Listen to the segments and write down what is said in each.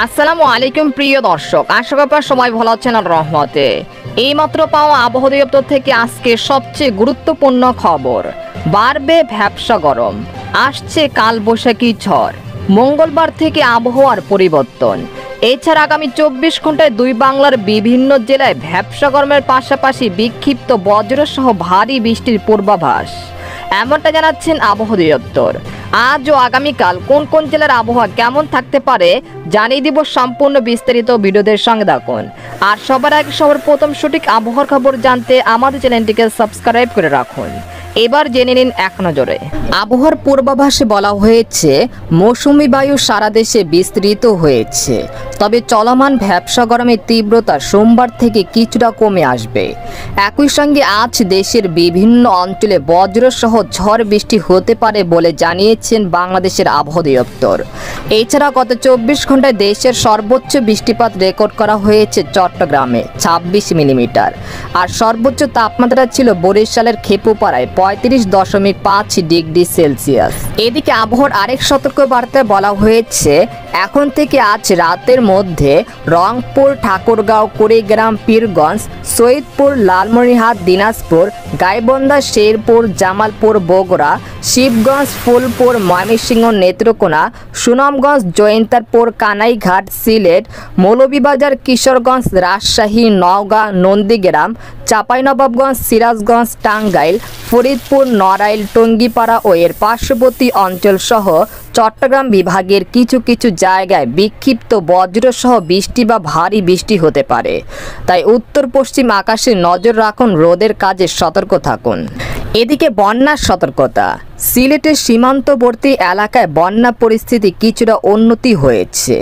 আসসালামু আলাইকুম প্রিয় দর্শক, আশা করি আপনারা সবাই ভালো আছেন আর রহমতে। এইমাত্র পাওয়া আবহাওয়া দপ্তর থেকে আজকে সবচেয়ে গুরুত্বপূর্ণ খবর, বাড়বে ভ্যাপসা গরম, আসছে কালবৈশাখী ঝড়, মঙ্গলবার থেকে আবহাওয়ার পরিবর্তন। এছাড়া আগামী 24 ঘন্টায় দুই বাংলার বিভিন্ন জেলায় ভ্যাপসা গরমের পাশাপাশি বিক্ষিপ্ত বজ্রসহ ভারী বৃষ্টির পূর্বাভাস, এমনটা জানাচ্ছেন আবহাওয়া দপ্তর। আজ ও আগামীকাল কোন কোন জেলার আবহাওয়া কেমন থাকতে পারে জানিয়ে দিব সম্পূর্ণ বিস্তারিত ভিডিওদের সঙ্গে থাকুন। আর সবার আগে সবার প্রথম সঠিক আবহাওয়ার খবর জানতে আমাদের চ্যানেলটিকে সাবস্ক্রাইব করে রাখুন। এবার জেনে নিন এক নজরে। আবহাওয়ার পূর্বাভাসে বলা হয়েছে মৌসুমী বায়ু সারা দেশে বিস্তৃত হয়েছে, তবে চলমান ভ্যাপসা গরমের তীব্রতা সোমবার থেকে কিছুটা কমে আসবে। একই সঙ্গে আজ দেশের বিভিন্ন অঞ্চলে বজ্রসহ ঝড় বৃষ্টি হতে পারে বলে জানিয়েছেন বাংলাদেশের আবহাওয়া দপ্তর। এছাড়া গত 24 ঘন্টায় দেশের সর্বোচ্চ বৃষ্টিপাত রেকর্ড করা হয়েছে চট্টগ্রামে 26 মিলিমিটার, আর সর্বোচ্চ তাপমাত্রা ছিল বরিশালের খেপুপাড়ায় 35.5 ডিগ্রি সেলসিয়াস। এদিকে আবহাওয়ার আরেক সতর্কবার্তায় বলা হয়েছে এখন থেকে আজ রাতের মধ্যে রংপুর, ঠাকুরগাঁও, কুড়িগ্রাম, পীরগঞ্জ, সৈয়দপুর, লালমনিরহাট, দিনাজপুর, গাইবান্ধা, শেরপুর, জামালপুর, বগুড়া, শিবগঞ্জ, ফুলপুর, ময়মনসিংহ, নেত্রকোনা, সুনামগঞ্জ, জয়ন্তারপুর, কানাইঘাট, সিলেট, মৌলভীবাজার, কিশোরগঞ্জ, রাজশাহী, নওগাঁ, নন্দীগ্রাম, চাঁপাইনবাবগঞ্জ, সিরাজগঞ্জ, টাঙ্গাইল, ফরিদপুর, নড়াইল, টঙ্গীপাড়া ও এর পার্শ্ববর্তী অঞ্চল সহ চট্টগ্রাম বিভাগের কিছু কিছু জায়গায় বিক্ষিপ্ত বজ্রসহ বৃষ্টি বা ভারী বৃষ্টি হতে পারে। তাই উত্তর পশ্চিম আকাশে নজর রাখুন, রোদের কাজে সতর্ক থাকুন। এদিকে বন্যার সতর্কতা, সিলেটের সীমান্তবর্তী এলাকায় বন্যা পরিস্থিতি কিছুটা উন্নতি হয়েছে,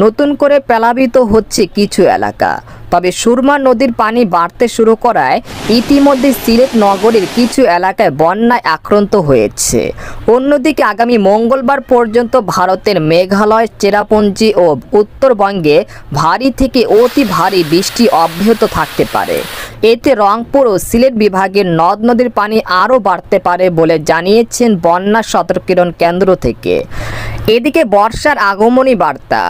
নতুন করে প্লাবিত হচ্ছে কিছু এলাকা। তবে সুরমা নদীর পানি বাড়তে শুরু করায় ইতিমধ্যে সিলেট নগরীর কিছু এলাকায় বন্যায় আক্রান্ত হয়েছে। অন্যদিকে আগামী মঙ্গলবার পর্যন্ত ভারতের মেঘালয়, চেরাপুঞ্জি ও উত্তরবঙ্গে ভারী থেকে অতি ভারী বৃষ্টি অব্যাহত থাকতে পারে। এতে রংপুর ও সিলেট বিভাগের নদ নদীর পানি আরও বাড়তে পারে বলে জানিয়েছেন বন্যা সতর্কীকরণ কেন্দ্র থেকে। এদিকে বর্ষার আগমনী বার্তা,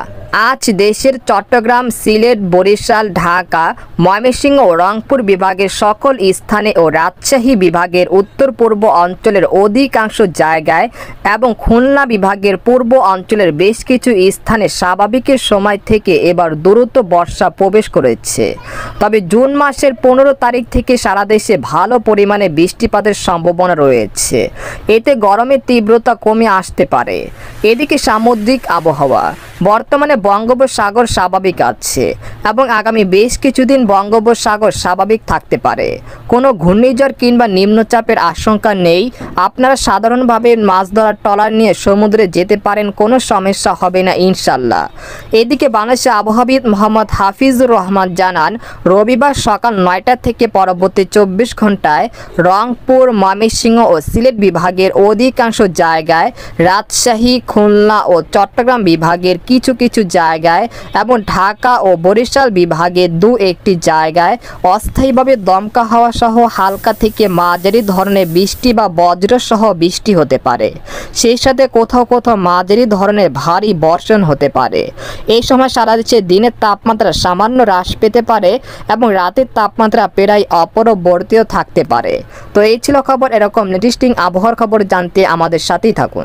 আজ দেশের চট্টগ্রাম, সিলেট, বরিশাল, ঢাকা, ময়মনসিংহ ও রংপুর বিভাগের সকল স্থানে ও রাজশাহী বিভাগের উত্তর পূর্ব অঞ্চলের অধিকাংশ জায়গায় এবং খুলনা বিভাগের পূর্ব অঞ্চলের বেশ কিছু স্থানে স্বাভাবিকের সময় থেকে এবার দ্রুত বর্ষা প্রবেশ করেছে। তবে জুন মাসের 15 তারিখ থেকে সারা দেশে ভালো পরিমাণে বৃষ্টিপাতের সম্ভাবনা রয়েছে, এতে গরমের তীব্রতা কমে আসতে পারে। এদিকে সামুদ্রিক আবহাওয়া, বর্তমানে বঙ্গোপসাগর স্বাভাবিক আছে এবং আগামী বেশ কিছুদিন বঙ্গোপসাগর স্বাভাবিক থাকতে পারে। কোনো ঘূর্ণিঝড় কিংবা নিম্নচাপের আশঙ্কা নেই। আপনারা সাধারণভাবে মাছ ধরার ট্রলার নিয়ে সমুদ্রে যেতে পারেন, কোনো সমস্যা হবে না ইনশাল্লাহ। এদিকে বাংলাদেশের আবহাওয়াবিদ মোহাম্মদ হাফিজুর রহমান জানান, রবিবার সকাল 9টা থেকে পরবর্তী 24 ঘন্টায় রংপুর, ময়মনসিংহ ও সিলেট বিভাগের অধিকাংশ জায়গায়, রাজশাহী, খুলনা ও চট্টগ্রাম বিভাগের কিছু কিছু জায়গায় এবং ঢাকা ও বরিশাল বিভাগের দু-একটি জায়গায় অস্থায়ীভাবে দমকা হাওয়া সহ হালকা থেকে মাঝারি ধরনের বৃষ্টি বা বজ্রসহ বৃষ্টি হতে পারে। সেই সাথে কোথাও কোথাও মাঝারি ধরনের ভারী বর্ষণ হতে পারে। এই সময় সারা দেশে দিনের তাপমাত্রা সামান্য হ্রাস পেতে পারে এবং রাতের তাপমাত্রা প্রায় অপরিবর্তিত থাকতে পারে। তো এই ছিল খবর। এরকম ইন্টারেস্টিং আবহাওয়ার খবর জানতে আমাদের সাথেই থাকুন।